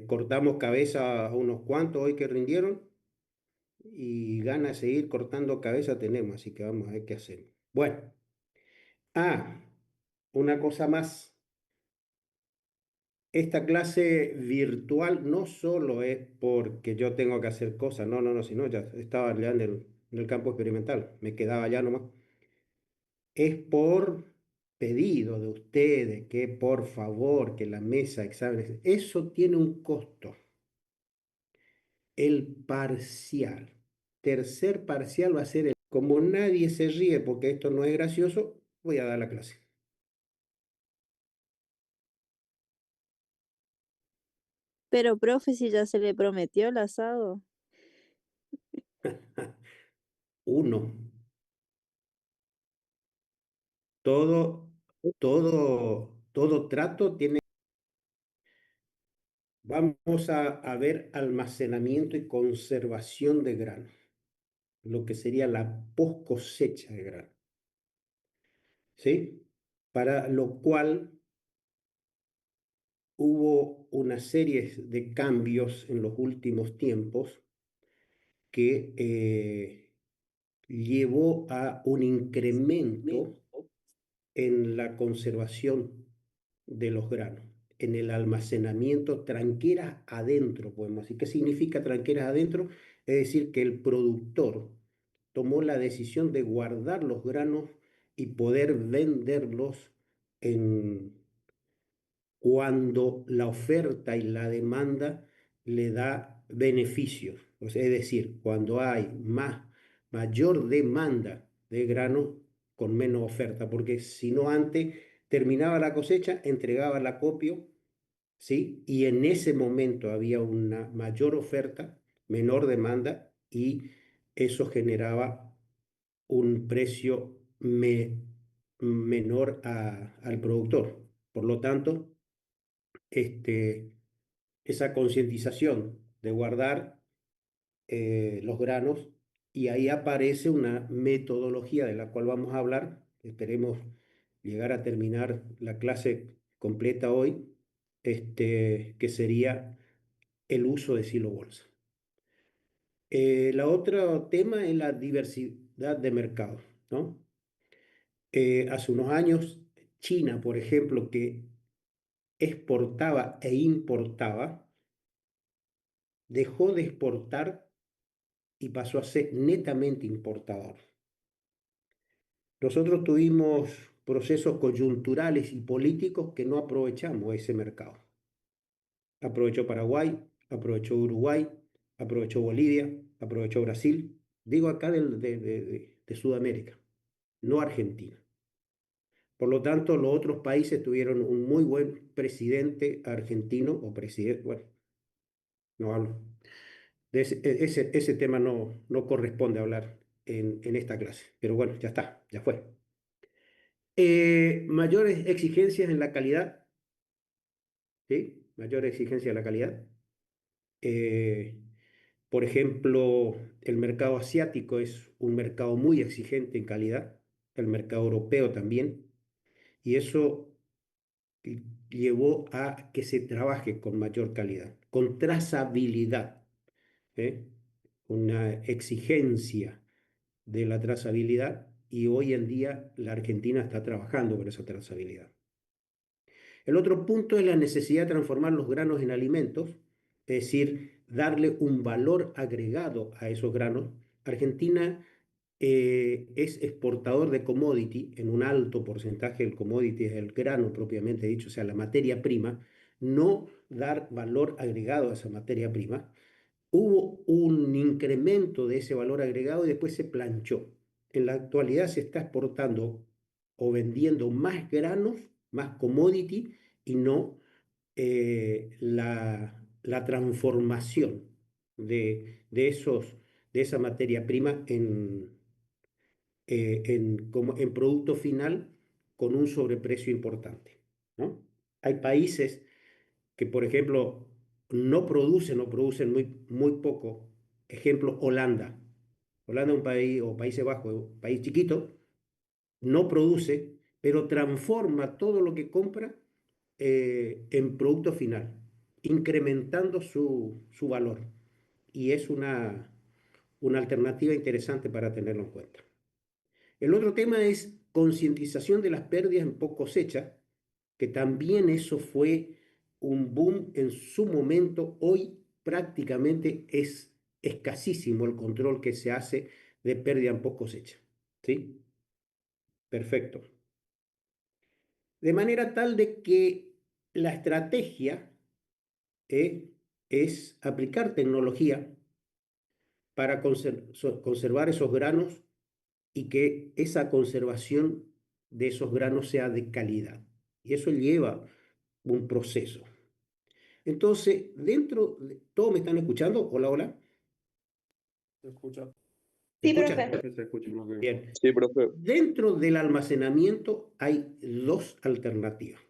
Cortamos cabeza a unos cuantos hoy que rindieron y ganas de seguir cortando cabeza tenemos, así que vamos a ver qué hacemos. Bueno, una cosa más. Esta clase virtual no solo es porque yo tengo que hacer cosas, no, sino ya estaba ya en el campo experimental, me quedaba allá nomás. Es por pedido de ustedes que por favor, que la mesa de exámenes, eso tiene un costo. El parcial. Tercer parcial va a ser el... Como nadie se ríe porque esto no es gracioso, voy a dar la clase. Pero, profe, si ya se le prometió el asado. Uno, todo trato tiene... Vamos a ver almacenamiento y conservación de grano, lo que sería la post cosecha de grano, ¿sí? Para lo cual hubo una serie de cambios en los últimos tiempos que llevó a un incremento en la conservación de los granos, en el almacenamiento, tranqueras adentro, podemos decir. ¿Qué significa tranqueras adentro? Es decir, que el productor tomó la decisión de guardar los granos y poder venderlos en cuando la oferta y la demanda le da beneficios. O sea, es decir, cuando hay mayor demanda de grano con menos oferta, porque si no antes terminaba la cosecha, entregaba el acopio, ¿sí? Y en ese momento había una mayor oferta, menor demanda, y eso generaba un precio menor al productor. Por lo tanto, este, esa concientización de guardar los granos y ahí aparece una metodología de la cual vamos a hablar. Esperemos llegar a terminar la clase completa hoy, que sería el uso de silo bolsa. La otro tema es la diversidad de mercados, ¿no? Hace unos años, China, por ejemplo, que exportaba e importaba, dejó de exportar y pasó a ser netamente importador. Nosotros tuvimos procesos coyunturales y políticos que no aprovechamos ese mercado. Aprovechó Paraguay, aprovechó Uruguay, aprovechó Bolivia, aprovechó Brasil. Digo acá de Sudamérica, no Argentina. Por lo tanto, los otros países tuvieron un muy buen presidente argentino o presidente, bueno, no hablo. Ese tema no corresponde hablar en esta clase, pero bueno, ya está, ya fue. Mayores exigencias en la calidad, ¿sí? Mayores exigencias en la calidad. Eh, por ejemplo, el mercado asiático es un mercado muy exigente en calidad, el mercado europeo también, y eso llevó a que se trabaje con mayor calidad, con trazabilidad, ¿eh? Una exigencia de la trazabilidad y hoy en día la Argentina está trabajando con esa trazabilidad. El otro punto es la necesidad de transformar los granos en alimentos, es decir, darle un valor agregado a esos granos. Argentina es exportador de commodity, en un alto porcentaje del commodity es el grano propiamente dicho, o sea, la materia prima, no dar valor agregado a esa materia prima. Hubo un incremento de ese valor agregado y después se planchó. En la actualidad se está exportando o vendiendo más granos, más commodity y no la transformación de esa materia prima en producto final con un sobreprecio importante, ¿no? Hay países que, por ejemplo, no producen o producen muy poco. Ejemplo, Holanda. Holanda es un país, o Países Bajos, un país chiquito, no produce, pero transforma todo lo que compra en producto final. incrementando su valor. Y es una alternativa interesante para tenerlo en cuenta. El otro tema es concientización de las pérdidas en post cosecha, que también eso fue un boom en su momento. Hoy prácticamente es escasísimo el control que se hace de pérdida en post cosecha. ¿Sí? Perfecto. De manera tal de que la estrategia es aplicar tecnología para conservar esos granos y que esa conservación de esos granos sea de calidad. Y eso lleva un proceso. Entonces, ¿todos me están escuchando? Hola, hola. Se escucha. ¿Se Sí, escucha? profe. Se escucha, no sé. Bien. Sí, profe. Dentro del almacenamiento hay dos alternativas.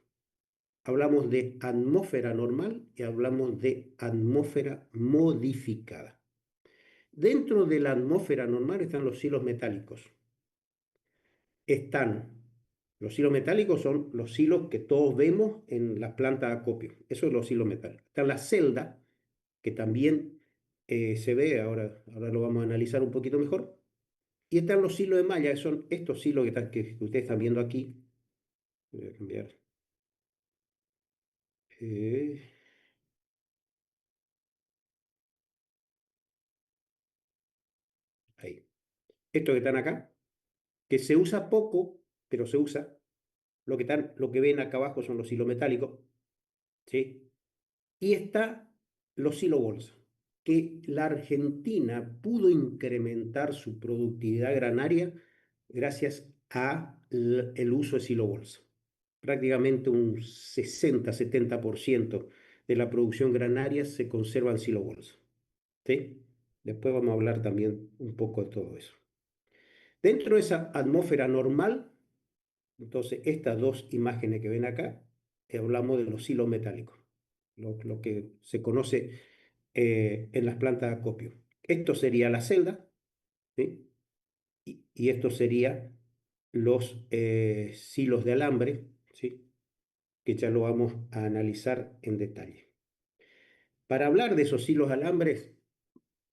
Hablamos de atmósfera normal y hablamos de atmósfera modificada. Dentro de la atmósfera normal están los silos metálicos. Los silos metálicos son los silos que todos vemos en las plantas de acopio. Eso es los silos metálicos. Está la celda, que también se ve, ahora lo vamos a analizar un poquito mejor. Y están los silos de malla, que son estos silos que ustedes están viendo aquí. Voy a cambiar. Eh, ahí. Estos que están acá, que se usa poco, pero se usa. Lo que ven acá abajo son los silos metálicos, ¿sí? Y está los silobolsa, que la Argentina pudo incrementar su productividad granaria gracias al uso de silobolsa. Prácticamente un 60-70% de la producción granaria se conserva en silobolsa. ¿Sí? Después vamos a hablar también un poco de todo eso. Dentro de esa atmósfera normal, entonces estas dos imágenes que ven acá, hablamos de los silos metálicos, lo que se conoce en las plantas de acopio. Esto sería la celda, ¿sí? Y esto sería los silos de alambre, ¿sí? Que ya lo vamos a analizar en detalle. Para hablar de esos silos de alambres,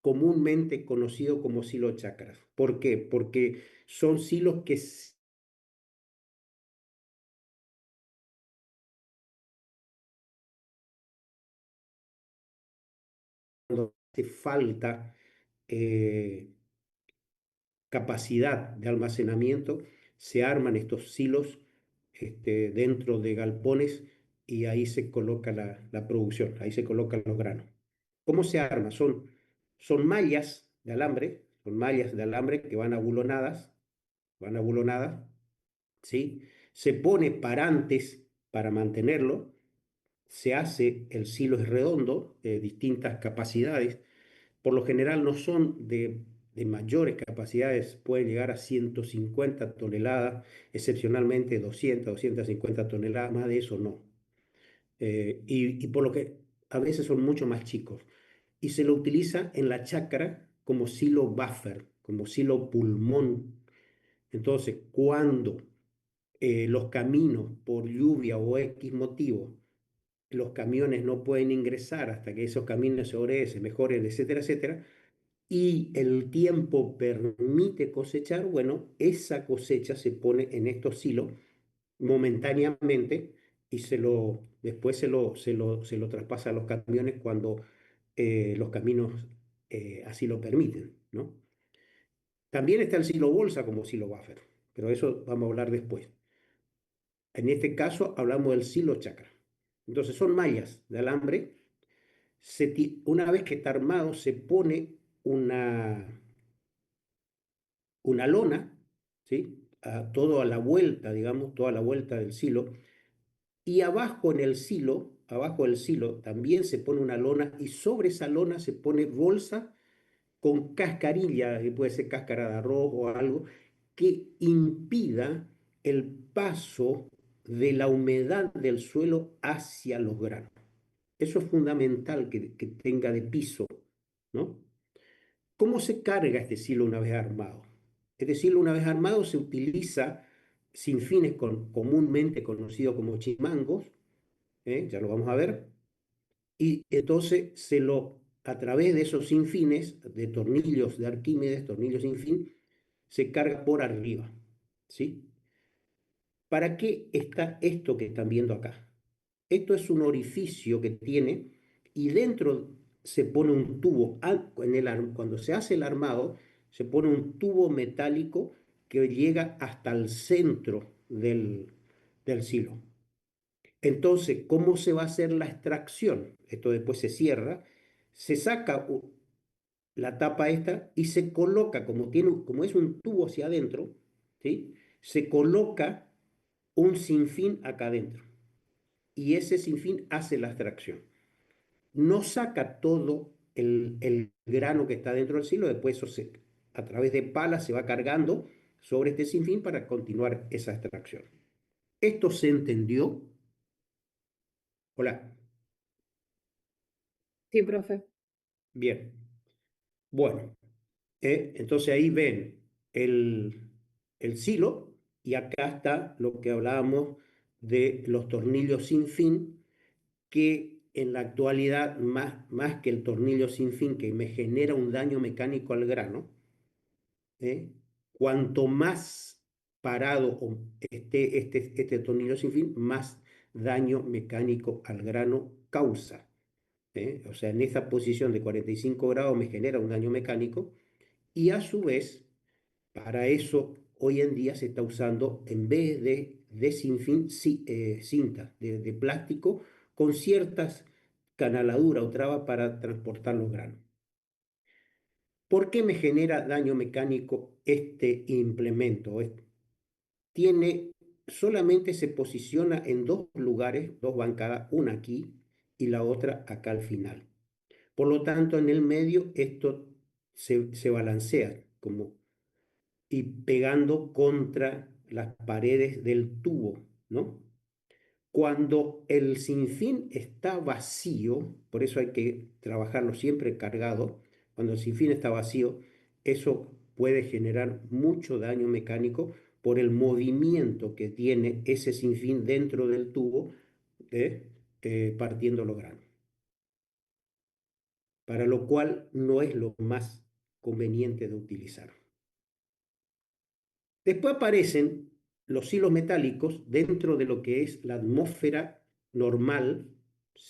comúnmente conocido como silo chacras. ¿Por qué? Porque son silos que cuando hace falta eh, capacidad de almacenamiento, se arman estos silos dentro de galpones y ahí se coloca la producción, ahí se colocan los granos. ¿Cómo se arma? Son mallas de alambre que van abulonadas, ¿sí? Se pone parantes para mantenerlo, se hace, el silo es redondo, de distintas capacidades, por lo general no son de mayores capacidades, pueden llegar a 150 toneladas, excepcionalmente 200-250 toneladas, más de eso no. Y por lo que a veces son mucho más chicos. Y se lo utiliza en la chacra como silo buffer, como silo pulmón. Entonces, cuando los caminos por lluvia o X motivo, los camiones no pueden ingresar hasta que esos caminos se mejoren, etcétera, etcétera, y el tiempo permite cosechar, bueno, esa cosecha se pone en estos silos momentáneamente y después se lo traspasa a los camiones cuando los caminos así lo permiten, ¿no? También está el silo bolsa como silo buffer, pero eso vamos a hablar después. En este caso hablamos del silo chacra. Entonces son mallas de alambre. Una vez que está armado se pone una lona, ¿sí? Todo a la vuelta, digamos, toda la vuelta del silo. Y abajo del silo también se pone una lona y sobre esa lona se pone bolsa con cascarilla, que puede ser cáscara de arroz o algo, que impida el paso de la humedad del suelo hacia los granos. Eso es fundamental que tenga de piso, ¿no? ¿Cómo se carga este silo una vez armado? Este silo una vez armado se utiliza sin fines comúnmente conocidos como chimangos, ya lo vamos a ver, y entonces a través de esos sinfines, de tornillos de Arquímedes, tornillos sin fin, se carga por arriba, ¿sí? ¿Para qué está esto que están viendo acá? Esto es un orificio que tiene y dentro se pone un tubo. Cuando se hace el armado, se pone un tubo metálico que llega hasta el centro del silo. Entonces, ¿cómo se va a hacer la extracción? Esto después se cierra, se saca la tapa esta y se coloca, como es un tubo hacia adentro, ¿sí? Se coloca un sinfín acá adentro y ese sinfín hace la extracción. No saca todo el grano que está dentro del silo, después a través de palas se va cargando sobre este sinfín para continuar esa extracción. ¿Esto se entendió? Hola. Sí, profe. Bien. Bueno, entonces ahí ven el silo y acá está lo que hablábamos de los tornillos sin fin, que en la actualidad, más que el tornillo sin fin que me genera un daño mecánico al grano, ¿eh? Cuanto más parado esté este tornillo sin fin, más daño mecánico al grano causa. O sea, en esta posición de 45 grados me genera un daño mecánico y a su vez, para eso hoy en día se está usando, en vez de sinfín, cinta de plástico con ciertas canaladuras o trabas para transportar los granos. ¿Por qué me genera daño mecánico este implemento? Solamente se posiciona en dos lugares, dos bancadas, una aquí y la otra acá al final. Por lo tanto, en el medio esto se balancea y pegando contra las paredes del tubo, ¿no? Cuando el sinfín está vacío, por eso hay que trabajarlo siempre cargado, cuando el sinfín está vacío, eso puede generar mucho daño mecánico por el movimiento que tiene ese sinfín dentro del tubo, partiendo los granos, para lo cual no es lo más conveniente de utilizar. Después aparecen los hilos metálicos dentro de lo que es la atmósfera normal,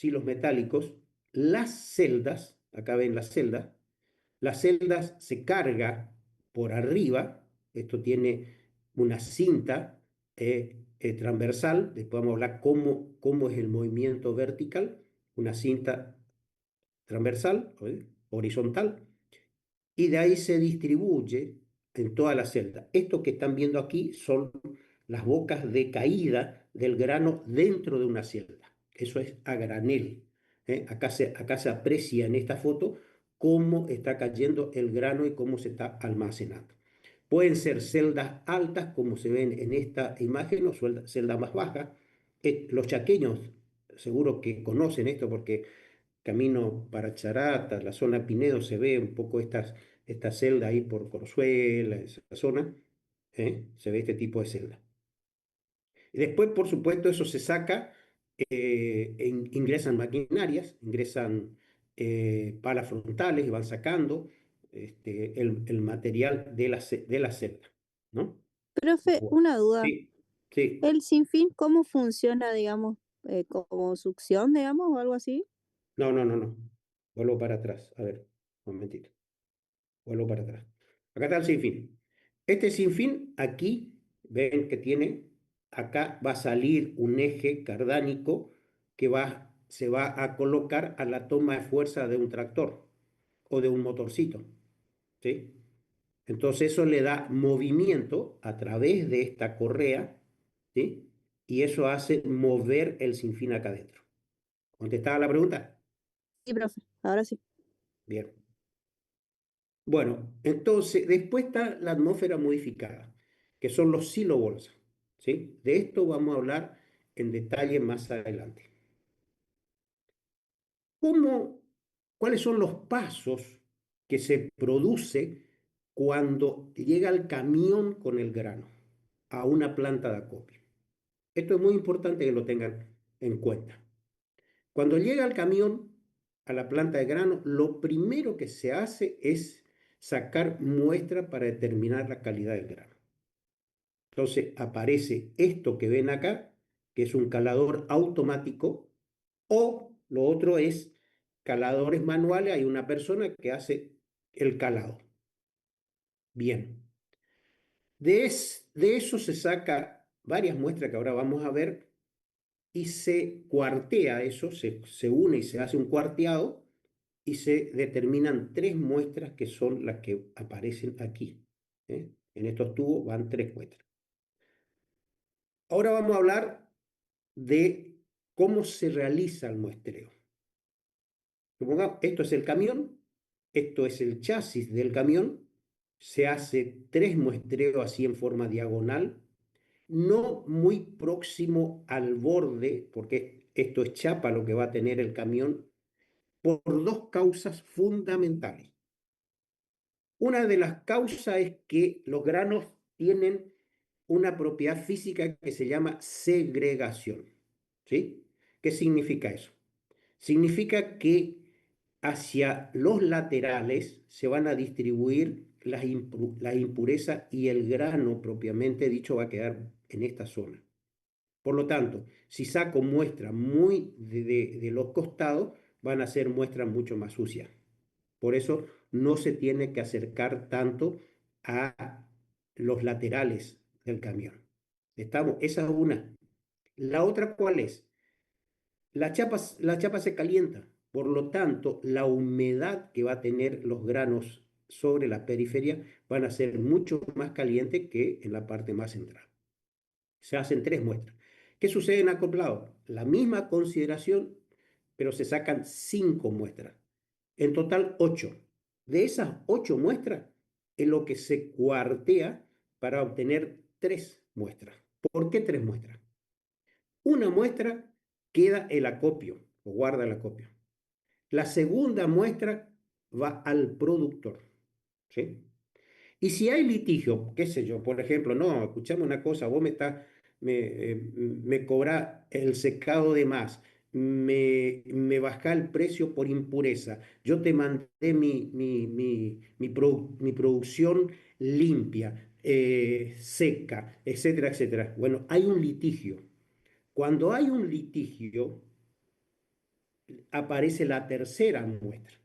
hilos metálicos, las celdas, acá ven las celdas se carga por arriba, esto tiene una cinta transversal, después vamos a hablar cómo es el movimiento vertical, una cinta transversal, horizontal, y de ahí se distribuye en toda la celda. Esto que están viendo aquí son las bocas de caída del grano dentro de una celda. Eso es a granel. Acá se aprecia en esta foto cómo está cayendo el grano y cómo se está almacenando. Pueden ser celdas altas, como se ven en esta imagen, o celdas más bajas. Los chaqueños seguro que conocen esto porque camino para Charata, la zona Pinedo, se ve un poco esta celda ahí por Corzuela, esa zona, se ve este tipo de celda. Y después, por supuesto, eso se saca, ingresan maquinarias, ingresan palas frontales y van sacando el material de la celda, ¿no? Profe, Bueno, una duda. sí, sí. ¿El sinfín cómo funciona, digamos, como succión, digamos, o algo así? No, no, no, no. Vuelvo para atrás. A ver, un momentito. Vuelvo para atrás. Acá está el sinfín. Este sinfín aquí, ven que tiene, acá va a salir un eje cardánico que se va a colocar a la toma de fuerza de un tractor o de un motorcito, ¿sí? Entonces eso le da movimiento a través de esta correa, ¿sí? Y eso hace mover el sinfín acá adentro. ¿Contestaba la pregunta? Sí, profe, ahora sí. Bien. Bueno, entonces después está la atmósfera modificada, que son los silobolsas, ¿sí? De esto vamos a hablar en detalle más adelante. ¿Cómo, ¿Cuáles son los pasos que se produce cuando llega el camión con el grano a una planta de acopio? Esto es muy importante que lo tengan en cuenta. Cuando llega el camión, a la planta de grano, lo primero que se hace es sacar muestra para determinar la calidad del grano. Entonces aparece esto que ven acá, que es un calador automático, o lo otro es caladores manuales, hay una persona que hace el calado. Bien, de eso se saca varias muestras que ahora vamos a ver y se cuartea eso, se une y se hace un cuarteado y se determinan tres muestras que son las que aparecen aquí. En estos tubos van tres muestras. Ahora vamos a hablar de cómo se realiza el muestreo. Supongamos, esto es el camión, esto es el chasis del camión, se hace tres muestreos así en forma diagonal, no muy próximo al borde, porque esto es chapa lo que va a tener el camión, por dos causas fundamentales. Una de las causas es que los granos tienen una propiedad física que se llama segregación. ¿Sí? ¿Qué significa eso? Significa que hacia los laterales se van a distribuir las impurezas y el grano propiamente dicho va a quedar en esta zona. Por lo tanto, si saco muestras muy de los costados, van a ser muestras mucho más sucias. Por eso no se tiene que acercar tanto a los laterales del camión. ¿Estamos? Esa es una. La otra, ¿cuál es? La chapa se calienta, por lo tanto, la humedad que va a tener los granos sobre la periferia van a ser mucho más calientes que en la parte más central. Se hacen tres muestras. ¿Qué sucede en acoplado? La misma consideración, pero se sacan 5 muestras. En total, 8. De esas 8 muestras es lo que se cuartea para obtener 3 muestras. ¿Por qué 3 muestras? Una muestra queda el acopio, o guarda el acopio. La segunda muestra va al productor. ¿Sí? Y si hay litigio, qué sé yo, por ejemplo, no, escuchame una cosa, vos me cobrás el secado de más, me bajá el precio por impureza, yo te mandé mi producción limpia, seca, etcétera, etcétera. Bueno, hay un litigio. Cuando hay un litigio, aparece la tercera muestra,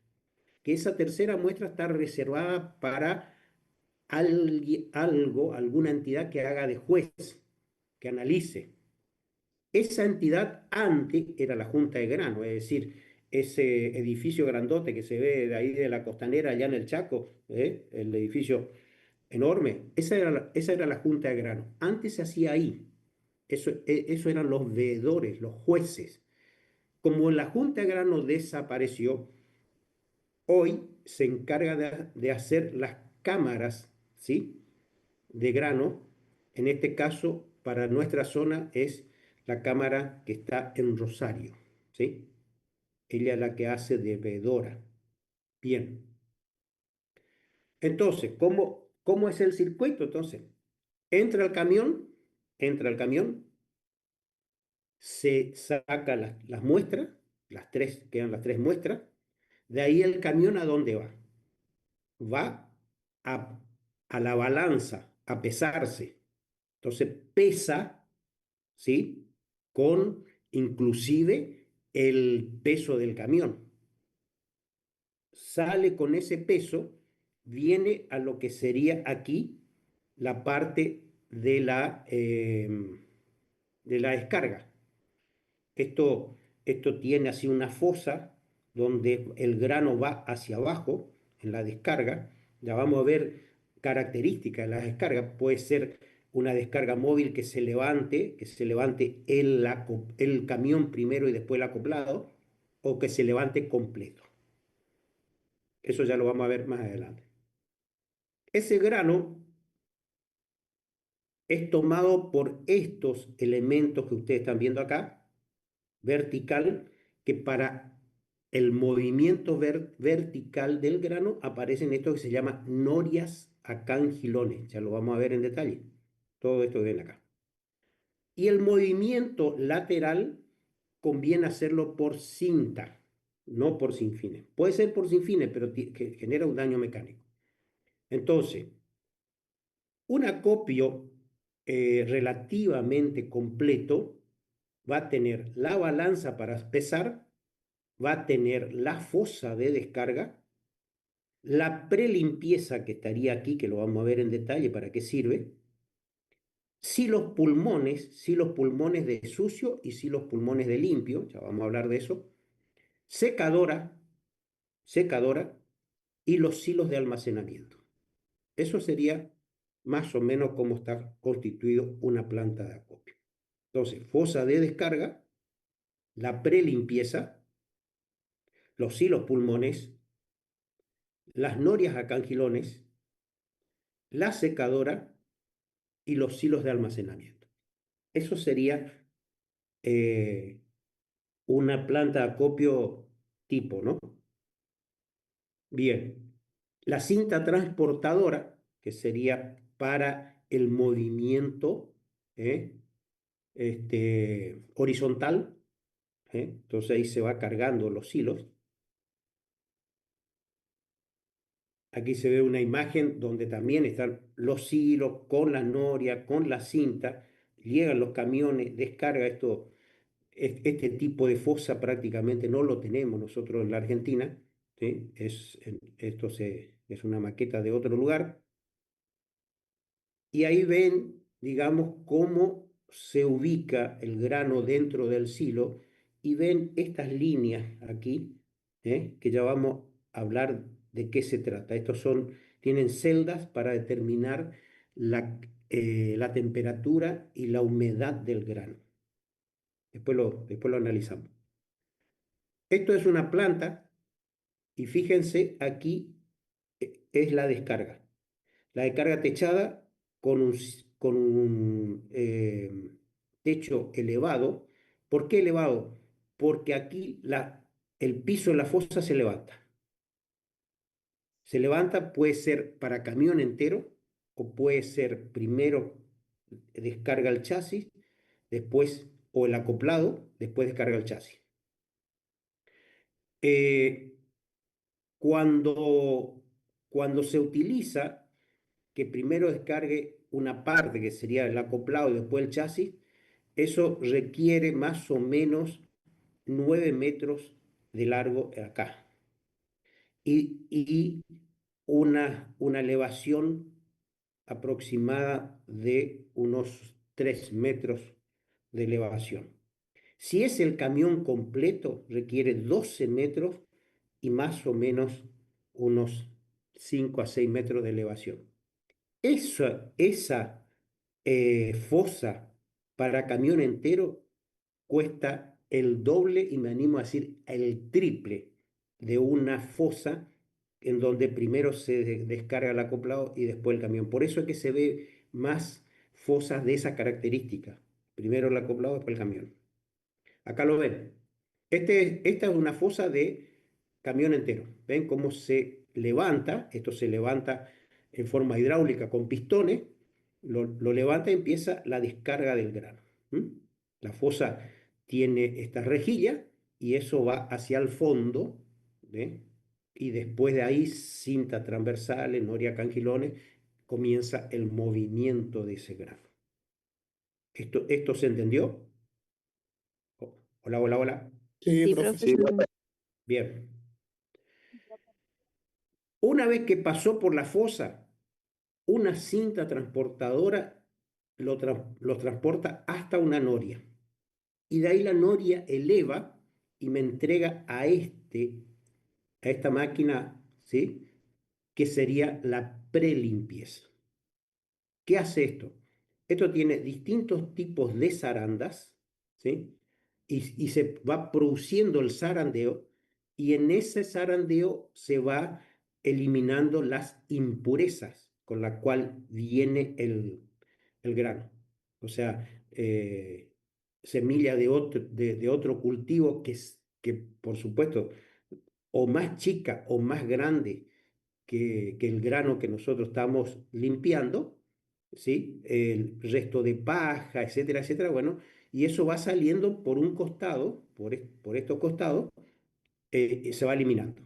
que esa tercera muestra está reservada para algo, alguna entidad que haga de juez, que analice. Esa entidad antes era la Junta de Grano, es decir, ese edificio grandote que se ve de ahí de la costanera, allá en el Chaco, el edificio enorme, esa era la Junta de Grano. Antes se hacía ahí. Eso eran los veedores, los jueces. Como la Junta de Grano desapareció, hoy se encarga de hacer las cámaras, ¿sí? De grano. En este caso, para nuestra zona es la cámara que está en Rosario, ¿sí? Ella es la que hace de veedora. Bien. Entonces, ¿cómo es el circuito? Entonces, entra el camión, entra el camión, se saca las muestras, las tres, quedan las 3 muestras. De ahí el camión, ¿a dónde va? Va a, a la balanza, a pesarse. Entonces pesa, ¿sí? Con inclusive el peso del camión. Sale con ese peso, viene a lo que sería aquí la parte de la descarga. Esto tiene así una fosa donde el grano va hacia abajo en la descarga. Ya vamos a ver características de la descarga. Puede ser una descarga móvil que se levante el camión primero y después el acoplado, o que se levante completo. Eso ya lo vamos a ver más adelante. Ese grano es tomado por estos elementos que ustedes están viendo acá, vertical, que para el movimiento vertical del grano aparecen estos que se llaman norias acangilones. Ya lo vamos a ver en detalle. Todo esto que ven acá. Y el movimiento lateral conviene hacerlo por cinta. no por sin fines. Puede ser por sin fines, pero que genera un daño mecánico. Entonces, un acopio relativamente completo va a tener la balanza para pesar, va a tener la fosa de descarga, la prelimpieza que estaría aquí, que lo vamos a ver en detalle para qué sirve, si los pulmones de sucio y si los pulmones de limpio, ya vamos a hablar de eso, secadora, secadora y los silos de almacenamiento. Eso sería más o menos cómo está constituido una planta de acopio. Entonces, fosa de descarga, la prelimpieza, los silos pulmones, las norias acangilones, la secadora y los silos de almacenamiento. Eso sería eh, una planta de acopio tipo, ¿no? Bien, la cinta transportadora, que sería para el movimiento horizontal, entonces ahí se va cargando los hilos. Aquí se ve una imagen donde también están los hilos con la noria, con la cinta, llegan los camiones, descarga esto. Este tipo de fosa prácticamente no lo tenemos nosotros en la Argentina, ¿sí? Es una maqueta de otro lugar. Y ahí ven, digamos, cómo se ubica el grano dentro del silo y ven estas líneas aquí, que ya vamos a hablar de qué se trata. Tienen celdas para determinar la temperatura y la humedad del grano. Después lo analizamos. Esto es una planta y fíjense aquí es la descarga. La descarga techada con un techo elevado. ¿Por qué elevado? Porque aquí el piso de la fosa se levanta. Se levanta, puede ser para camión entero o puede ser primero descarga el chasis, después o el acoplado, después descarga el chasis. Eh, Cuando, cuando se utiliza que primero descargue una parte, que sería el acoplado y después el chasis, eso requiere más o menos 9 metros de largo acá y una elevación aproximada de unos 3 metros de elevación. Si es el camión completo, requiere 12 metros y más o menos unos 5 a 6 metros de elevación. Esa fosa para camión entero cuesta el doble y me animo a decir el triple de una fosa en donde primero se descarga el acoplado y después el camión. Por eso es que se ve más fosas de esa característica. Primero el acoplado, después el camión. Acá lo ven. Esta es una fosa de camión entero. ¿Ven cómo se levanta? Esto se levanta en forma hidráulica con pistones. Lo levanta y empieza la descarga del grano. La fosa tiene esta rejilla y eso va hacia el fondo. ¿Ve? Y después de ahí, cinta transversales, noria cangilones, comienza el movimiento de ese grano. ¿Esto se entendió? Hola, hola, hola. Sí, Sí, profe, profe, sí. se entiende. Bien. Una vez que pasó por la fosa, una cinta transportadora lo transporta hasta una noria. Y de ahí la noria eleva y me entrega a esta máquina, ¿sí? Que sería la prelimpieza. ¿Qué hace esto? Esto tiene distintos tipos de zarandas, ¿sí? Y se va produciendo el zarandeo y en ese zarandeo se va eliminando las impurezas con la cual viene el grano. O sea, semilla de otro cultivo que, por supuesto, o más chica o más grande que el grano que nosotros estamos limpiando, ¿sí? El resto de paja, etcétera, etcétera, bueno, y eso va saliendo por un costado, por estos costados, se va eliminando.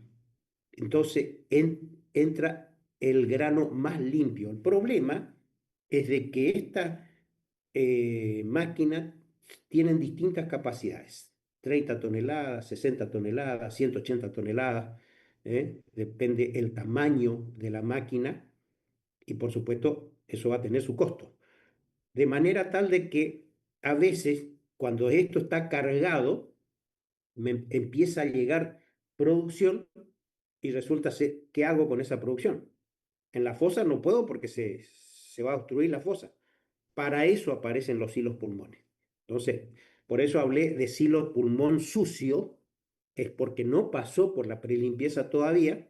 Entonces entra el grano más limpio. El problema es de que estas máquinas tienen distintas capacidades. 30 toneladas, 60 toneladas, 180 toneladas. Depende el tamaño de la máquina y por supuesto eso va a tener su costo. De manera tal de que a veces cuando esto está cargado, me empieza a llegar producción y resulta ser, ¿qué hago con esa producción? En la fosa no puedo porque se va a obstruir la fosa. Para eso aparecen los silos pulmones. Entonces, por eso hablé de silo pulmón sucio, es porque no pasó por la prelimpieza todavía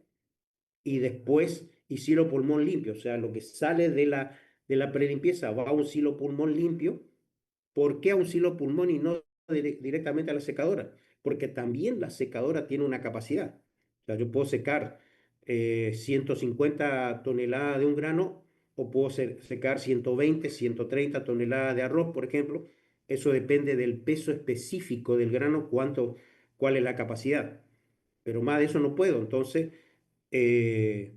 y después y silo pulmón limpio, o sea, lo que sale de la prelimpieza va a un silo pulmón limpio. ¿Por qué a un silo pulmón y no directamente a la secadora? Porque también la secadora tiene una capacidad. O sea, yo puedo secar 150 toneladas de un grano o puedo secar 120, 130 toneladas de arroz, por ejemplo. Eso depende del peso específico del grano, cuál es la capacidad. Pero más de eso no puedo. Entonces, eh,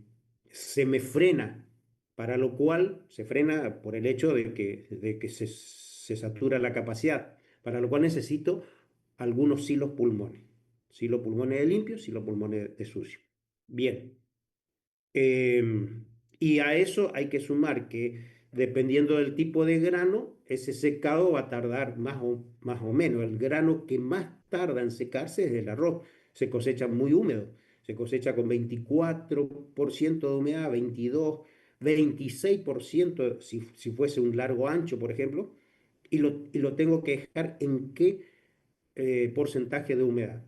se me frena, para lo cual se frena por el hecho de que se satura la capacidad, para lo cual necesito algunos silos pulmones. Silo pulmones de limpio, silo pulmones de sucio. Bien. Y a eso hay que sumar que dependiendo del tipo de grano, ese secado va a tardar más o menos. El grano que más tarda en secarse es el arroz. Se cosecha muy húmedo. Se cosecha con 24% de humedad, 22, 26% si fuese un largo ancho, por ejemplo, y lo tengo que dejar en qué porcentaje de humedad.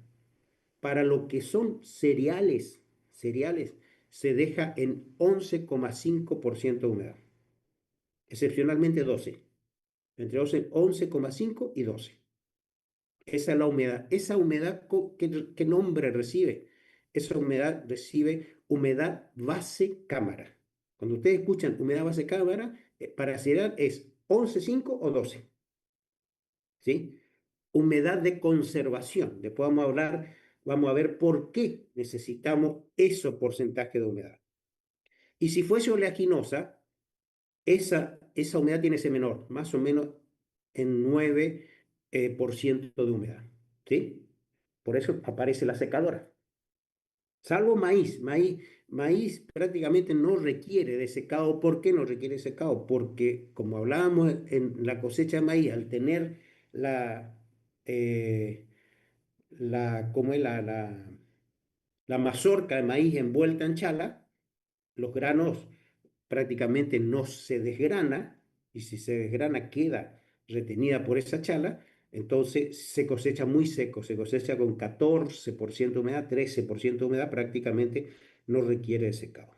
Para lo que son cereales, se deja en 11,5% de humedad, excepcionalmente 12, entre 11,5 y 12. Esa es la humedad. Esa humedad, ¿qué nombre recibe? Esa humedad recibe humedad base cámara. Cuando ustedes escuchan humedad base cámara, para cereal es 11,5 o 12. ¿Sí? Humedad de conservación. Después vamos a hablar, vamos a ver por qué necesitamos ese porcentaje de humedad. Y si fuese oleaginosa, esa humedad tiene que ser menor, más o menos en 9 por ciento de humedad. ¿Sí? Por eso aparece la secadora. Salvo maíz prácticamente no requiere de secado. ¿Por qué no requiere secado? Porque, como hablábamos en la cosecha de maíz, al tener la, eh, ¿cómo es? La mazorca de maíz envuelta en chala, los granos prácticamente no se desgrana, y si se desgrana queda retenida por esa chala, entonces se cosecha muy seco, se cosecha con 14% de humedad, 13% de humedad, prácticamente no requiere de secado.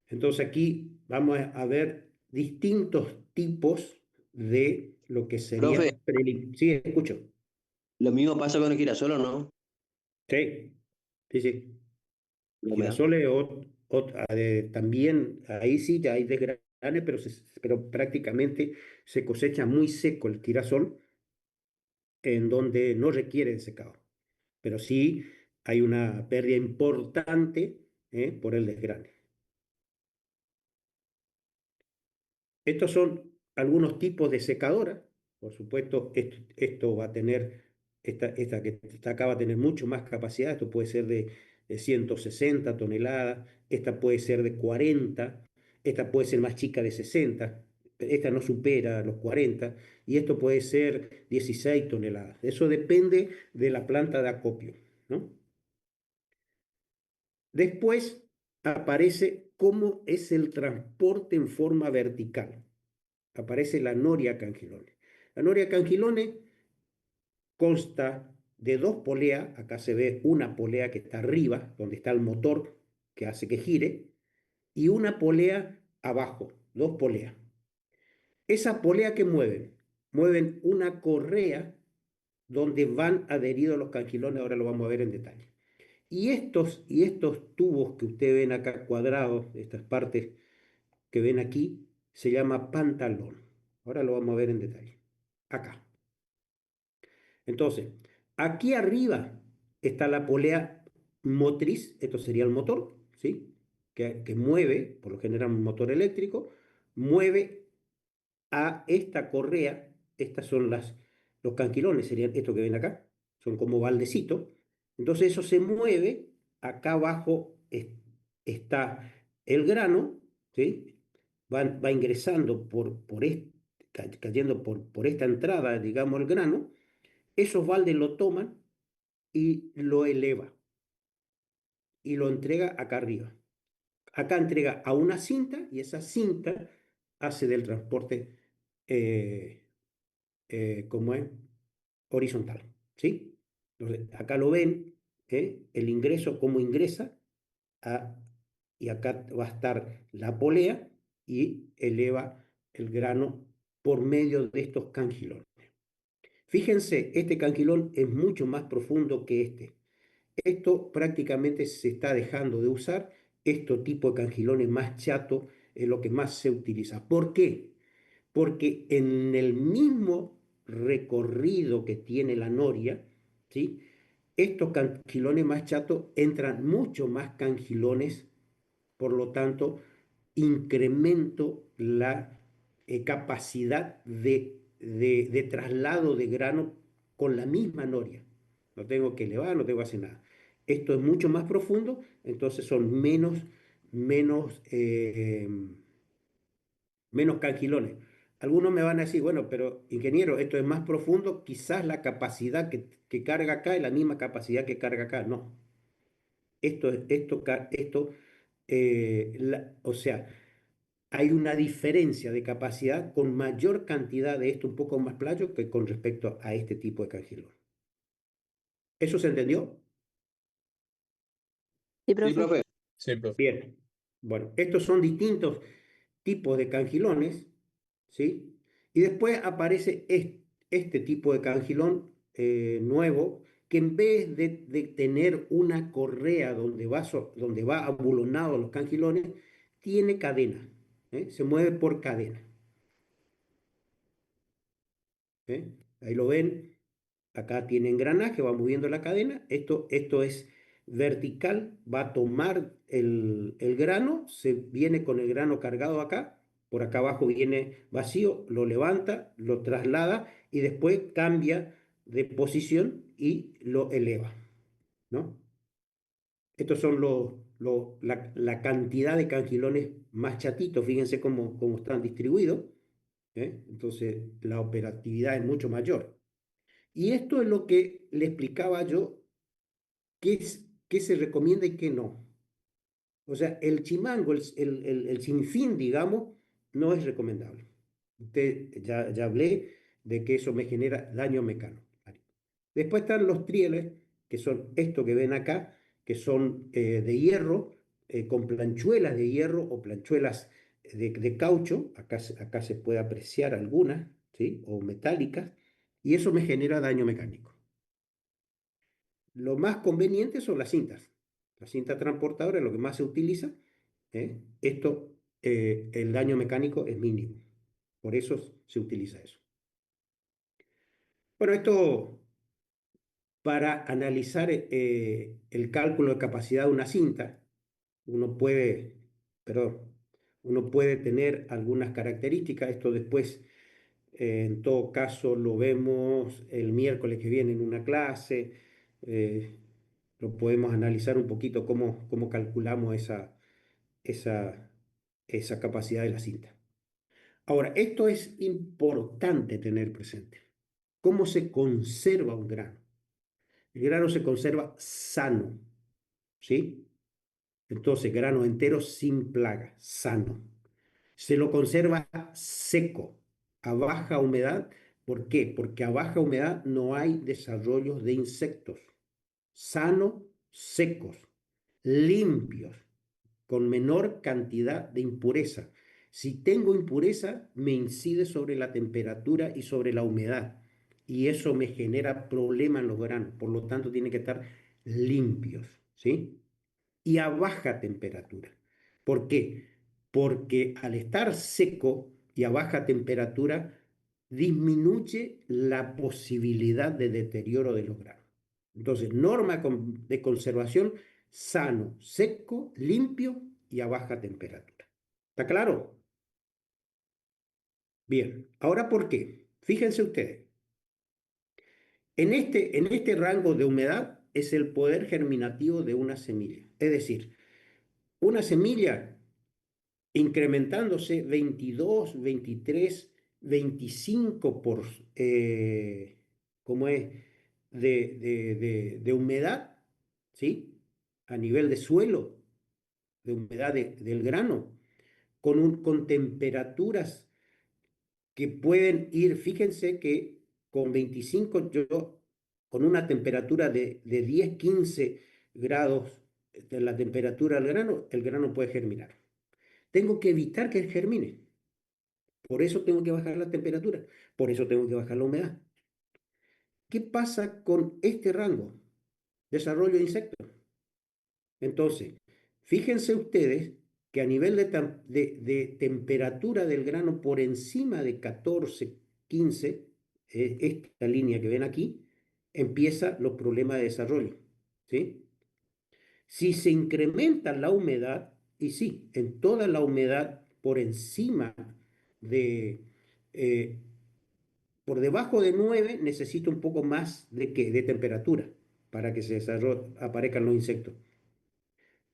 Entonces aquí vamos a ver distintos tipos de lo que sería... Profe, Sí, escucho. lo mismo pasa con el girasol, ¿o no? Sí, sí, sí. La humedad. Girasoles también, ahí sí ya hay desgranes, pero prácticamente se cosecha muy seco el girasol, en donde no requiere de secado. Pero sí hay una pérdida importante por el desgrane. Estos son algunos tipos de secadora. Por supuesto, esto va a tener, esta que está acá va a tener mucho más capacidad. Esto puede ser de 160 toneladas, esta puede ser de 40, esta puede ser más chica de 60, esta no supera los 40, y esto puede ser 16 toneladas. Eso depende de la planta de acopio, ¿no? Después aparece cómo es el transporte en forma vertical. Aparece la noria cangilone. La noria cangilone consta de dos poleas, acá se ve una polea que está arriba, donde está el motor que hace que gire, y una polea abajo, dos poleas. Esas poleas que mueven una correa donde van adheridos los cangilones, ahora lo vamos a ver en detalle. Y estos tubos que ustedes ven acá cuadrados, estas partes que ven aquí, se llama pantalón. Ahora lo vamos a ver en detalle. Acá. Entonces, aquí arriba está la polea motriz, esto sería el motor, ¿sí? Que mueve, por lo general un motor eléctrico, mueve a esta correa, estas son los canquilones, serían esto que ven acá, son como baldecitos. Entonces eso se mueve, acá abajo está el grano, ¿sí? Va ingresando cayendo por esta entrada, digamos, el grano, esos baldes lo toman y lo eleva y lo entrega acá arriba. Acá entrega a una cinta y esa cinta hace del transporte eh, como es horizontal, ¿sí? Entonces, acá lo ven, el ingreso, cómo ingresa, a- y acá va a estar la polea y eleva el grano por medio de estos cangilones. Fíjense, este canquilón es mucho más profundo que este. Esto prácticamente se está dejando de usar. Este tipo de cangilones más chato es lo que más se utiliza. ¿Por qué? Porque en el mismo recorrido que tiene la noria, ¿sí? Estos cangilones más chatos entran mucho más cangilones, por lo tanto, incremento la capacidad de traslado de grano con la misma noria. No tengo que elevar, no tengo que hacer nada. Esto es mucho más profundo, entonces son menos cangilones. Algunos me van a decir, bueno, pero ingeniero, esto es más profundo, quizás la capacidad que carga acá es la misma capacidad que carga acá. No, o sea, hay una diferencia de capacidad con mayor cantidad de esto, un poco más playo, que con respecto a este tipo de cangilón. ¿Eso se entendió? Sí, Sí, profe. profe. Sí, profe. Bien. Bueno, estos son distintos tipos de cangilones, ¿sí? Y después aparece este tipo de cangilón nuevo, que en vez de tener una correa donde va abulonado los cangilones, tiene cadena, se mueve por cadena. Ahí lo ven, acá tiene engranaje, va moviendo la cadena, esto es vertical, va a tomar el grano, se viene con el grano cargado acá, por acá abajo viene vacío, lo levanta, lo traslada y después cambia de posición y lo eleva, ¿no? Estos son la cantidad de cangilones más chatitos, fíjense cómo están distribuidos, entonces la operatividad es mucho mayor. Y esto es lo que le explicaba yo, qué se recomienda y qué no. O sea, el chimango, el sinfín, digamos, no es recomendable. Ya hablé de que eso me genera daño mecánico. Después están los trieles, que son esto que ven acá, que son de hierro, con planchuelas de hierro o planchuelas de caucho. Acá se puede apreciar algunas, ¿sí? O metálicas, y eso me genera daño mecánico. Lo más conveniente son las cintas. La cinta transportadora es lo que más se utiliza. El daño mecánico es mínimo. Por eso se utiliza eso. Bueno, esto para analizar el cálculo de capacidad de una cinta, uno puede, perdón, uno puede tener algunas características. Esto después, en todo caso, lo vemos el miércoles que viene en una clase. eh, lo podemos analizar un poquito cómo calculamos esa, esa capacidad de la cinta. Ahora, esto es importante tener presente. ¿Cómo se conserva un grano? El grano se conserva sano, ¿sí? Entonces, grano entero sin plaga, sano. Se lo conserva seco, a baja humedad. ¿Por qué? Porque a baja humedad no hay desarrollo de insectos. Sano, secos, limpios, con menor cantidad de impureza. Si tengo impureza, me incide sobre la temperatura y sobre la humedad, y eso me genera problemas en los granos. Por lo tanto, tienen que estar limpios, ¿sí? Y a baja temperatura. ¿Por qué? Porque al estar seco y a baja temperatura, disminuye la posibilidad de deterioro de los granos. Entonces, norma de conservación: sano, seco, limpio y a baja temperatura. ¿Está claro? Bien, ahora ¿por qué? Fíjense ustedes, en este rango de humedad es el poder germinativo de una semilla. Es decir, una semilla incrementándose 22, 23, 25 ¿cómo es? De humedad, ¿sí? A nivel de suelo, de humedad del grano, con temperaturas que pueden ir, fíjense que con 25 con una temperatura de 10, 15 grados de la temperatura del grano, el grano puede germinar. Tengo que evitar que germine. Por eso tengo que bajar la temperatura. Por eso tengo que bajar la humedad. ¿Qué pasa con este rango? Desarrollo de insectos. Entonces, fíjense ustedes que a nivel de temperatura del grano por encima de 14, 15, esta línea que ven aquí, empiezan los problemas de desarrollo. ¿Sí? Si se incrementa la humedad, y sí, en toda la humedad por encima de, eh, por debajo de 9 necesito un poco más de, ¿qué? De temperatura para que aparezcan los insectos.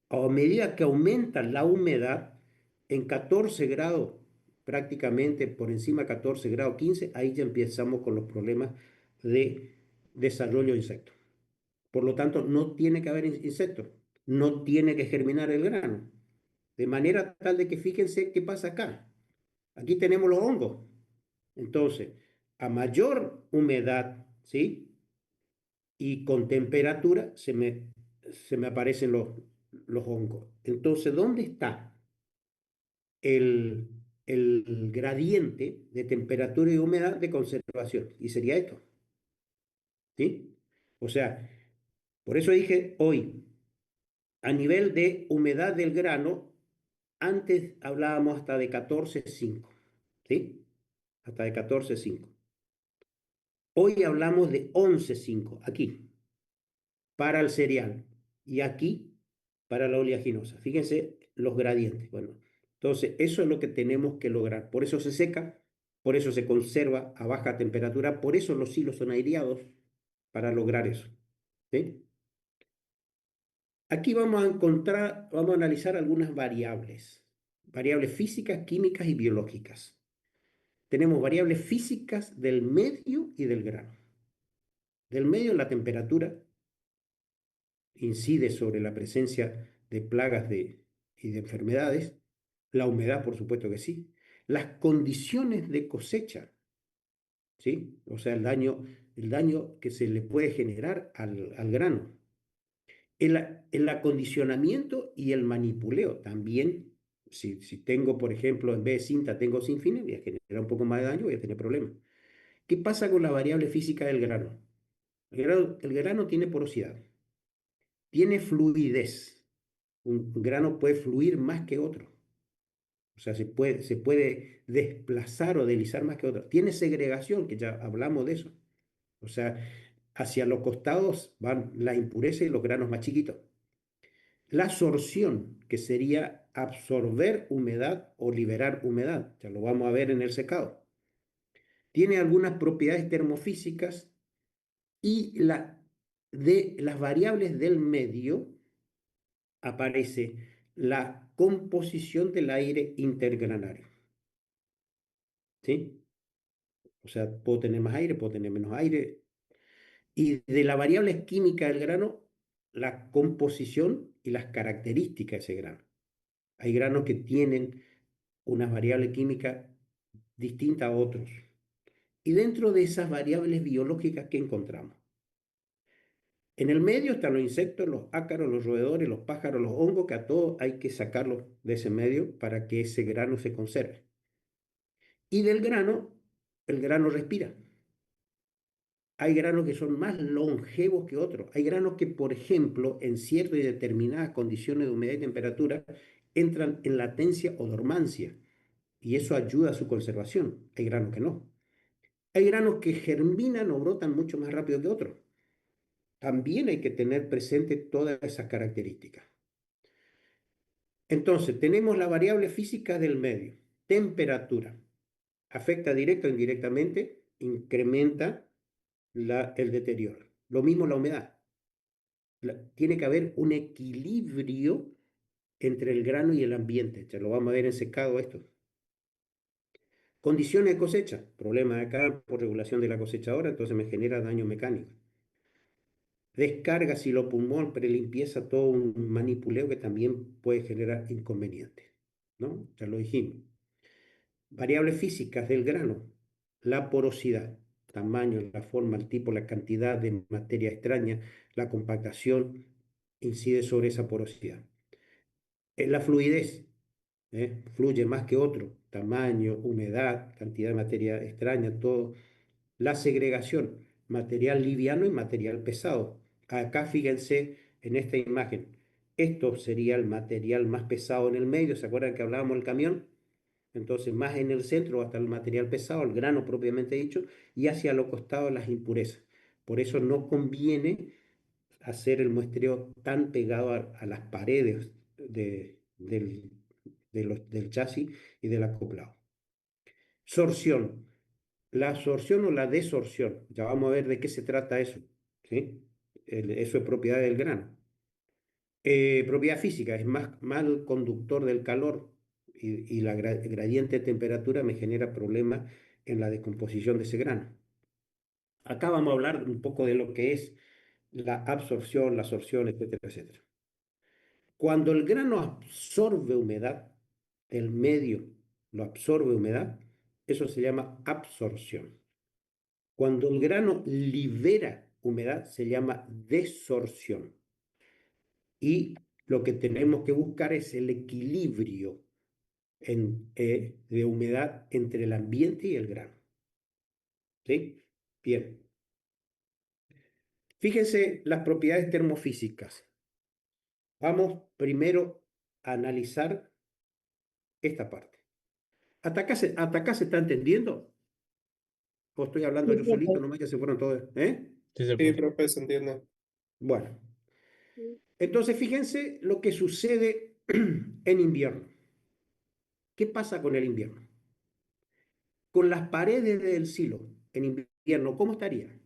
A medida que aumenta la humedad, en 14 grados, prácticamente por encima de 14 grados 15, ahí ya empezamos con los problemas de desarrollo de insectos. Por lo tanto, no tiene que haber insectos, no tiene que germinar el grano. De manera tal de que fíjense qué pasa acá. Aquí tenemos los hongos. Entonces, a mayor humedad, ¿sí? Y con temperatura se me aparecen los hongos. Entonces, ¿dónde está el, el gradiente de temperatura y humedad de conservación? Y sería esto, ¿sí? O sea, por eso dije hoy, a nivel de humedad del grano, antes hablábamos hasta de 14,5, ¿sí? Hasta de 14,5. Hoy hablamos de 11,5, aquí, para el cereal, y aquí para la oleaginosa. Fíjense los gradientes. Bueno, entonces eso es lo que tenemos que lograr. Por eso se seca, por eso se conserva a baja temperatura, por eso los silos son aireados, para lograr eso. ¿Sí? Aquí vamos a analizar algunas variables físicas, químicas y biológicas. Tenemos variables físicas del medio y del grano. Del medio, la temperatura incide sobre la presencia de plagas y de enfermedades. La humedad, por supuesto que sí. Las condiciones de cosecha, ¿sí? O sea, el daño que se le puede generar al grano. El acondicionamiento y el manipuleo también. Si tengo, por ejemplo, en vez de cinta, tengo sin fines, voy a generar un poco más de daño, voy a tener problemas. ¿Qué pasa con la variable física del grano? El grano tiene porosidad, tiene fluidez. Un grano puede fluir más que otro. O sea, se puede desplazar o deslizar más que otro. Tiene segregación, que ya hablamos de eso. O sea, hacia los costados van la impureza y los granos más chiquitos. La absorción, que sería absorber humedad o liberar humedad, ya lo vamos a ver en el secado. Tiene algunas propiedades termofísicas y de las variables del medio aparece la composición del aire intergranario. ¿Sí? O sea, puedo tener más aire, puedo tener menos aire. Y de la variable química del grano, la composición y las características de ese grano. Hay granos que tienen unas variables químicas distintas a otros. Y dentro de esas variables biológicas que encontramos. En el medio están los insectos, los ácaros, los roedores, los pájaros, los hongos, que a todos hay que sacarlos de ese medio para que ese grano se conserve. Y del grano, el grano respira. Hay granos que son más longevos que otros. Hay granos que, por ejemplo, en ciertas y determinadas condiciones de humedad y temperatura, entran en latencia o dormancia, y eso ayuda a su conservación. Hay granos que no. Hay granos que germinan o brotan mucho más rápido que otros. también hay que tener presente todas esas características. Entonces, tenemos la variable física del medio, temperatura. Afecta directa o indirectamente, incrementa el deterioro. Lo mismo la humedad. Tiene que haber un equilibrio entre el grano y el ambiente. Ya lo vamos a ver en secado esto. Condiciones de cosecha. Problema de acá por regulación de la cosecha ahora, entonces me genera daño mecánico. Descarga, silopulmón, prelimpieza, todo un manipuleo que también puede generar inconvenientes, ¿no? Ya lo dijimos. Variables físicas del grano. La porosidad, tamaño, la forma, el tipo, la cantidad de materia extraña, la compactación incide sobre esa porosidad. La fluidez, fluye más que otro, tamaño, humedad, cantidad de materia extraña, todo. La segregación, material liviano y material pesado. Acá fíjense en esta imagen. Esto sería el material más pesado en el medio. ¿Se acuerdan que hablábamos del camión? Entonces, más en el centro va a estar el material pesado, el grano propiamente dicho, y hacia los costados las impurezas. Por eso no conviene hacer el muestreo tan pegado a las paredes del chasis y del acoplado. Sorción. La absorción o la desorción. Ya vamos a ver de qué se trata eso. ¿Sí? Eso es propiedad del grano. Propiedad física, es más mal conductor del calor y la gradiente de temperatura me genera problemas en la descomposición de ese grano. Acá vamos a hablar un poco de lo que es la absorción, la absorción, etcétera, etcétera. Cuando el grano absorbe humedad, el medio lo absorbe humedad, eso se llama absorción. Cuando el grano libera humedad, se llama desorción. Y lo que tenemos que buscar es el equilibrio de humedad entre el ambiente y el grano. ¿Sí? Bien. Fíjense las propiedades termofísicas. Vamos primero a analizar esta parte. Hasta acá se está entendiendo? ¿O estoy hablando Sí, yo solito, profe. nomás que se fueron todos? ¿Eh? Sí, se Sí, puede. profe, se entiende. Bueno, entonces fíjense lo que sucede en invierno. ¿Qué pasa con el invierno? Con las paredes del silo en invierno, ¿cómo estarían?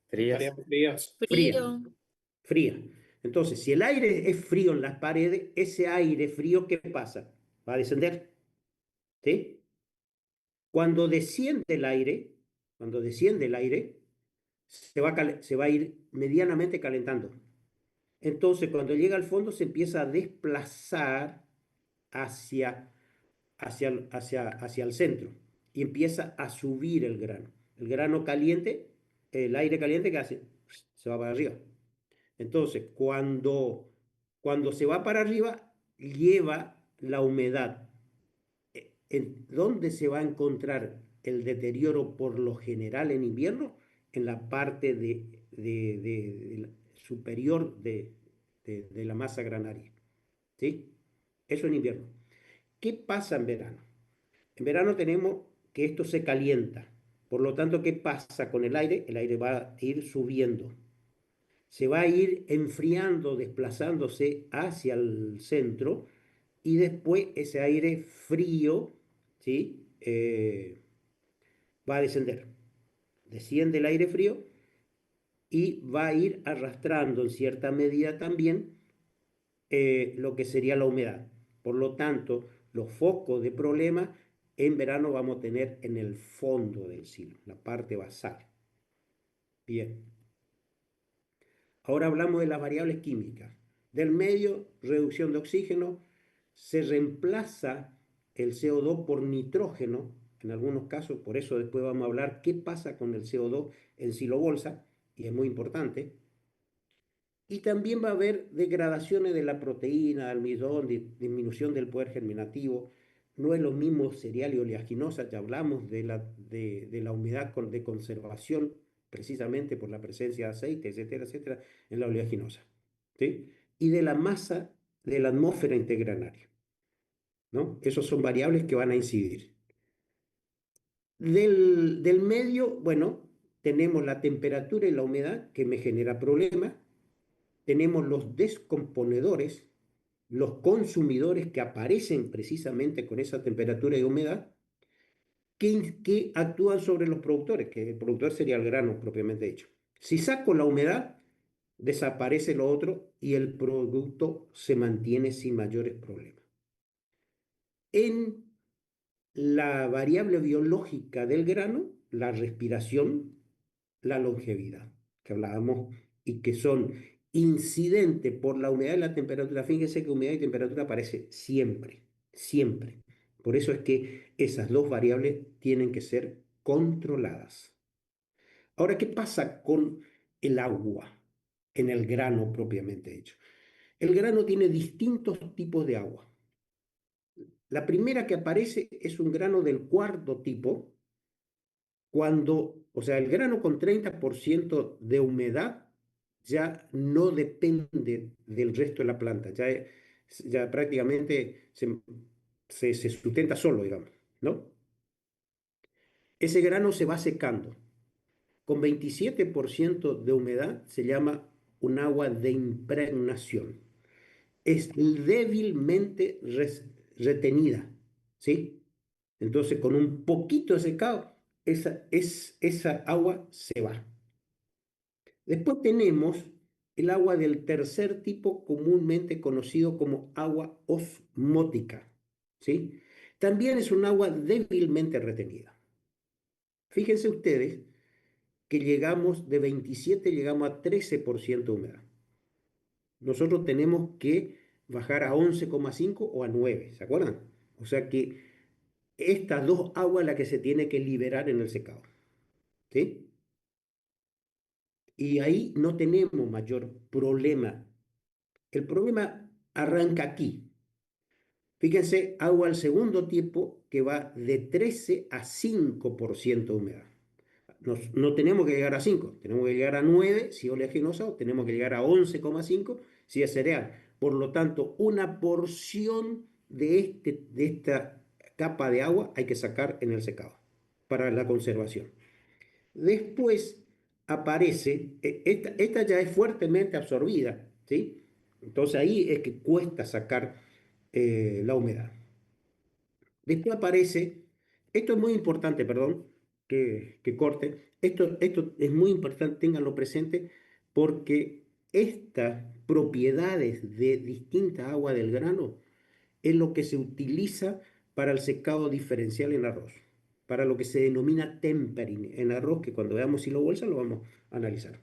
Frías. Estarían frías. Fría, Frío. fría. Entonces, si el aire es frío en las paredes, ese aire frío, ¿qué pasa? Va a descender, ¿sí? Cuando desciende el aire, cuando desciende el aire, se va a ir medianamente calentando. Entonces, cuando llega al fondo, se empieza a desplazar hacia, hacia el centro y empieza a subir el grano. El grano caliente, el aire caliente, ¿qué hace? Se va para arriba. Entonces, cuando se va para arriba, lleva la humedad. ¿En dónde se va a encontrar el deterioro por lo general en invierno? En la parte superior de la masa granaria. ¿Sí? Eso en invierno. ¿Qué pasa en verano? En verano tenemos que esto se calienta. Por lo tanto, ¿qué pasa con el aire? El aire va a ir subiendo. Se va a ir enfriando, desplazándose hacia el centro y después ese aire frío, ¿sí? Va a descender. Desciende el aire frío y va a ir arrastrando en cierta medida también lo que sería la humedad. Por lo tanto, los focos de problema en verano vamos a tener en el fondo del silo, la parte basal. Bien. Ahora hablamos de las variables químicas. Del medio, reducción de oxígeno, se reemplaza el CO2 por nitrógeno, en algunos casos, por eso después vamos a hablar qué pasa con el CO2 en silobolsa, y es muy importante. Y también va a haber degradaciones de la proteína, almidón, disminución del poder germinativo. No es lo mismo cereal y oleaginosa, ya hablamos de la humedad de conservación, precisamente por la presencia de aceite, etcétera, etcétera, en la oleaginosa. ¿Sí? Y de la masa de la atmósfera integranaria, ¿no? Esos son variables que van a incidir. Del medio, bueno, tenemos la temperatura y la humedad que me genera problemas, tenemos los descomponedores, los consumidores que aparecen precisamente con esa temperatura y humedad, que actúan sobre los productores, que el productor sería el grano propiamente dicho. Si saco la humedad, desaparece lo otro y el producto se mantiene sin mayores problemas. En la variable biológica del grano, la respiración, la longevidad, que hablábamos, y que son incidentes por la humedad y la temperatura. Fíjense que humedad y temperatura aparece siempre, siempre. Por eso es que esas dos variables tienen que ser controladas. Ahora, ¿qué pasa con el agua en el grano propiamente dicho? El grano tiene distintos tipos de agua. La primera que aparece es un grano del cuarto tipo, cuando, o sea, el grano con 30% de humedad ya no depende del resto de la planta, ya prácticamente se sustenta solo, digamos, ¿no? Ese grano se va secando. Con 27% de humedad se llama un agua de impregnación. Es débilmente retenida, ¿sí? Entonces, con un poquito de secado, esa agua se va. Después tenemos el agua del tercer tipo, comúnmente conocido como agua osmótica, ¿sí? También es un agua débilmente retenida. Fíjense ustedes que llegamos de 27, llegamos a 13% de humedad. Nosotros tenemos que bajar a 11,5 o a 9, ¿se acuerdan? O sea que estas dos aguas las que se tiene que liberar en el secado, ¿sí? Y ahí no tenemos mayor problema. El problema arranca aquí. Fíjense, agua al segundo tiempo que va de 13 a 5% de humedad. No tenemos que llegar a 5, tenemos que llegar a 9 si es oleaginosa, o tenemos que llegar a 11,5 si es cereal. Por lo tanto, una porción de esta capa de agua hay que sacar en el secado para la conservación. Después aparece, esta ya es fuertemente absorbida, ¿sí? Entonces ahí es que cuesta sacar la humedad. Después aparece, esto es muy importante, perdón, que corte, esto es muy importante, ténganlo presente, porque estas propiedades de distinta agua del grano es lo que se utiliza para el secado diferencial en arroz, para lo que se denomina tempering en arroz, que cuando veamos silo bolsa lo vamos a analizar.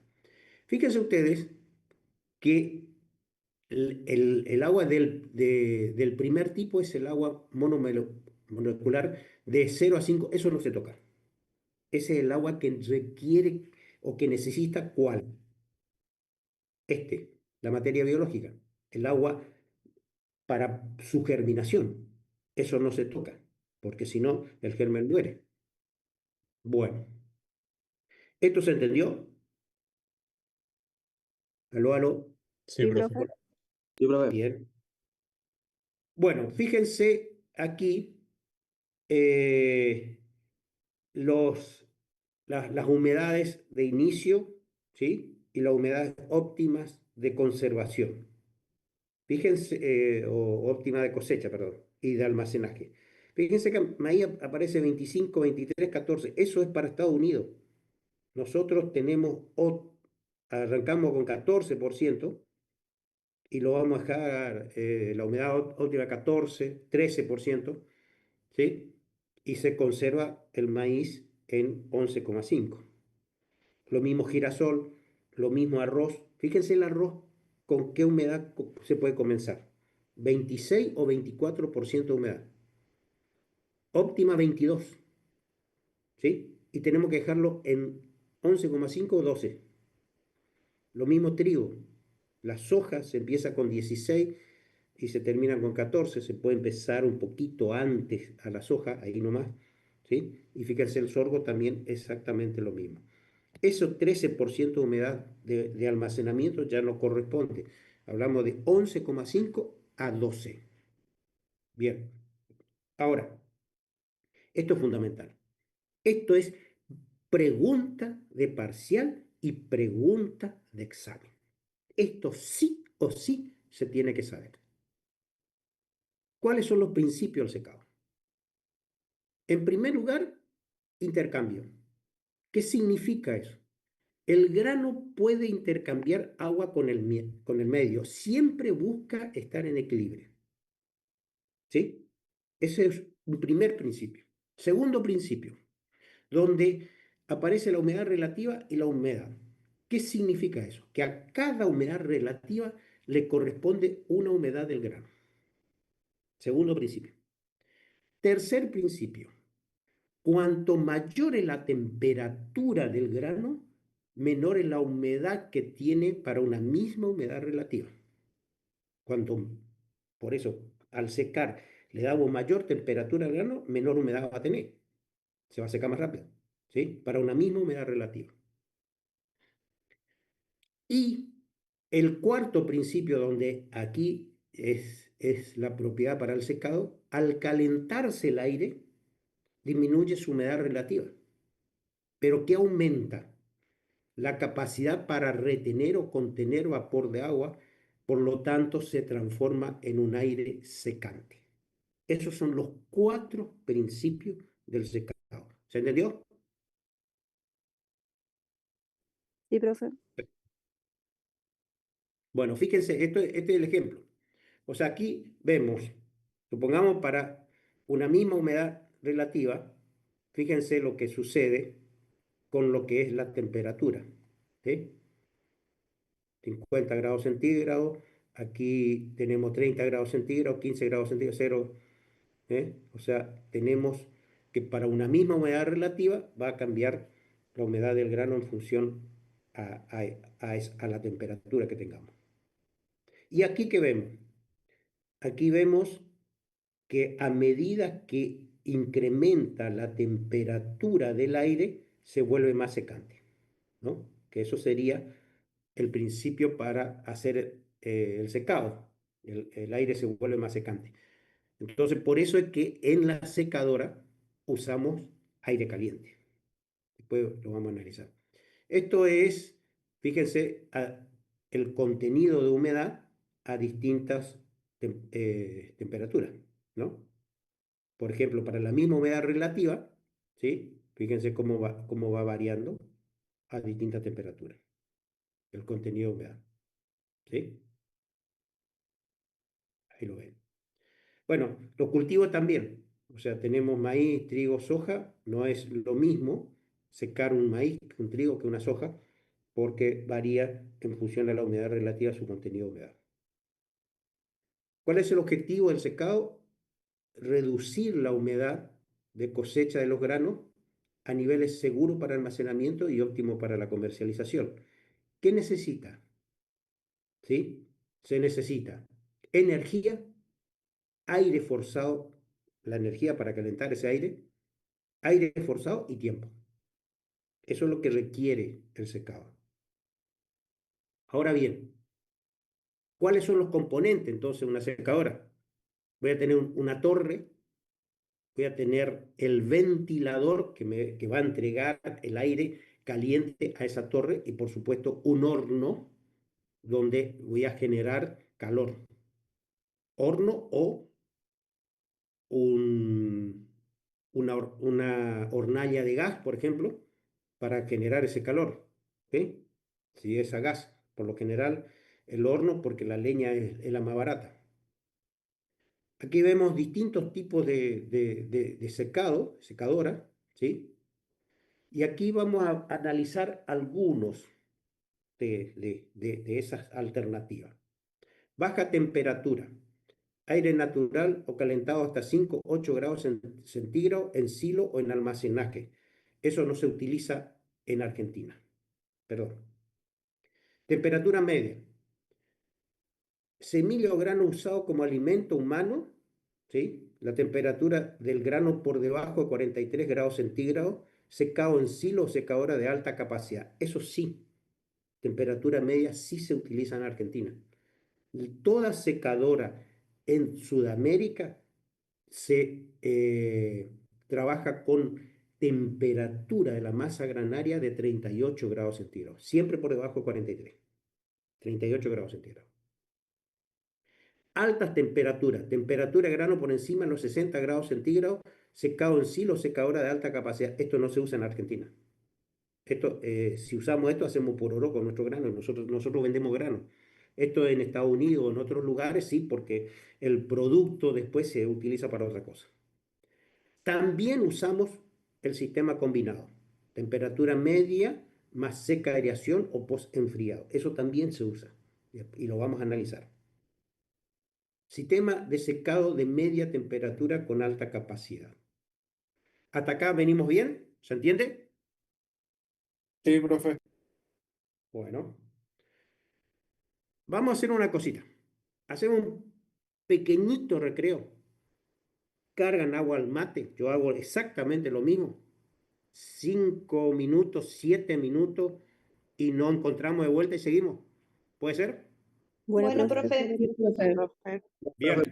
Fíjense ustedes que el agua del primer tipo es el agua monomolecular de 0 a 5, eso no se toca. Ese es el agua que requiere o que necesita ¿cuál? La materia biológica, el agua para su germinación. Eso no se toca, porque si no, el germen muere. Bueno, ¿esto se entendió? ¿Aló, aló? Sí, Sí, profe. profe. Sí, profe. Bien. Bueno, fíjense aquí eh, las humedades de inicio, ¿sí? Y las humedades óptimas de conservación. Fíjense, o óptima de cosecha, perdón, y de almacenaje. Fíjense que ahí aparece 25, 23, 14. Eso es para Estados Unidos. Nosotros arrancamos con 14% y lo vamos a dejar, la humedad óptima 14, 13%, ¿sí? Y se conserva el maíz en 11,5. Lo mismo girasol, lo mismo arroz. Fíjense el arroz, ¿con qué humedad se puede comenzar? 26 o 24% de humedad. Óptima 22, ¿sí? Y tenemos que dejarlo en 11,5 o 12. Lo mismo trigo. La soja se empieza con 16 y se termina con 14. Se puede empezar un poquito antes a la soja, ahí nomás, ¿sí? Y fíjense, el sorgo también exactamente lo mismo. Eso 13% de humedad de almacenamiento ya no corresponde. Hablamos de 11,5 a 12. Bien, ahora, esto es fundamental. Esto es pregunta de parcial y pregunta de examen. Esto sí o sí se tiene que saber. ¿Cuáles son los principios del secado? En primer lugar, intercambio. ¿Qué significa eso? El grano puede intercambiar agua con el medio. Siempre busca estar en equilibrio. ¿Sí? Ese es un primer principio. Segundo principio, donde aparece la humedad relativa y la humedad. ¿Qué significa eso? Que a cada humedad relativa le corresponde una humedad del grano. Segundo principio. Tercer principio. Cuanto mayor es la temperatura del grano, menor es la humedad que tiene para una misma humedad relativa. Por eso, al secar, le damos mayor temperatura al grano, menor humedad va a tener. Se va a secar más rápido, ¿sí? Para una misma humedad relativa. Y el cuarto principio, donde aquí es la propiedad para el secado, al calentarse el aire, disminuye su humedad relativa. ¿Pero qué aumenta? La capacidad para retener o contener vapor de agua, por lo tanto se transforma en un aire secante. Esos son los 4 principios del secado. ¿Se entendió? Sí, profe. Bueno, fíjense, este es el ejemplo. O sea, aquí vemos, supongamos para una misma humedad relativa, fíjense lo que sucede con lo que es la temperatura. ¿Sí? 50 grados centígrados, aquí tenemos 30 grados centígrados, 15 grados centígrados, 0. O sea, tenemos que para una misma humedad relativa va a cambiar la humedad del grano en función a la temperatura que tengamos. ¿Y aquí qué vemos? Aquí vemos que a medida que incrementa la temperatura del aire, se vuelve más secante, ¿no? Que eso sería el principio para hacer el secado. El aire se vuelve más secante. Entonces, por eso es que en la secadora usamos aire caliente. Después lo vamos a analizar. Esto es, fíjense, el contenido de humedad a distintas temperaturas, ¿no? Por ejemplo, para la misma humedad relativa, ¿sí? Fíjense cómo va variando a distintas temperaturas el contenido de humedad, ¿sí? Ahí lo ven. Bueno, los cultivos también. O sea, tenemos maíz, trigo, soja. No es lo mismo secar un maíz que un trigo que una soja, porque varía en función a la humedad relativa a su contenido de humedad. ¿Cuál es el objetivo del secado? Reducir la humedad de cosecha de los granos a niveles seguros para almacenamiento y óptimo para la comercialización. ¿Qué necesita? ¿Sí? Se necesita energía, aire forzado, la energía para calentar ese aire forzado y tiempo. Eso es lo que requiere el secado. Ahora bien, ¿cuáles son los componentes entonces de una secadora? Voy a tener una torre, voy a tener el ventilador que va a entregar el aire caliente a esa torre y por supuesto un horno donde voy a generar calor. Horno o una hornalla de gas, por ejemplo, para generar ese calor. ¿Sí? Si es a gas, por lo general el horno porque la leña es la más barata. Aquí vemos distintos tipos de secadora, ¿sí? Y aquí vamos a analizar algunos de esas alternativas. Baja temperatura, aire natural o calentado hasta 5, 8 grados centígrados en silo o en almacenaje. Eso no se utiliza en Argentina. Perdón. Temperatura media. Semilla o grano usado como alimento humano, ¿sí? La temperatura del grano por debajo de 43 grados centígrados, secado en silo o secadora de alta capacidad. Eso sí, temperatura media sí se utiliza en Argentina. Y toda secadora en Sudamérica se trabaja con temperatura de la masa granaria de 38 grados centígrados, siempre por debajo de 43. 38 grados centígrados. Altas temperaturas, temperatura de grano por encima de los 60 grados centígrados, secado en silo, secadora de alta capacidad. Esto no se usa en Argentina. Esto, si usamos esto, hacemos por oro con nuestro grano. Nosotros vendemos grano. Esto en Estados Unidos o en otros lugares, sí, porque el producto después se utiliza para otra cosa. También usamos el sistema combinado. Temperatura media más seca aireación o post-enfriado. Eso también se usa y lo vamos a analizar. Sistema de secado de media temperatura con alta capacidad. ¿Hasta acá venimos bien? ¿Se entiende? Sí, profe. Bueno. Vamos a hacer una cosita. Hacemos un pequeñito recreo. Cargan agua al mate. Yo hago exactamente lo mismo. 5 minutos, 7 minutos y nos encontramos de vuelta y seguimos. ¿Puede ser? Bueno, Bueno, profe. profe. Sí, profe. Bien.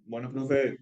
Bueno, profe.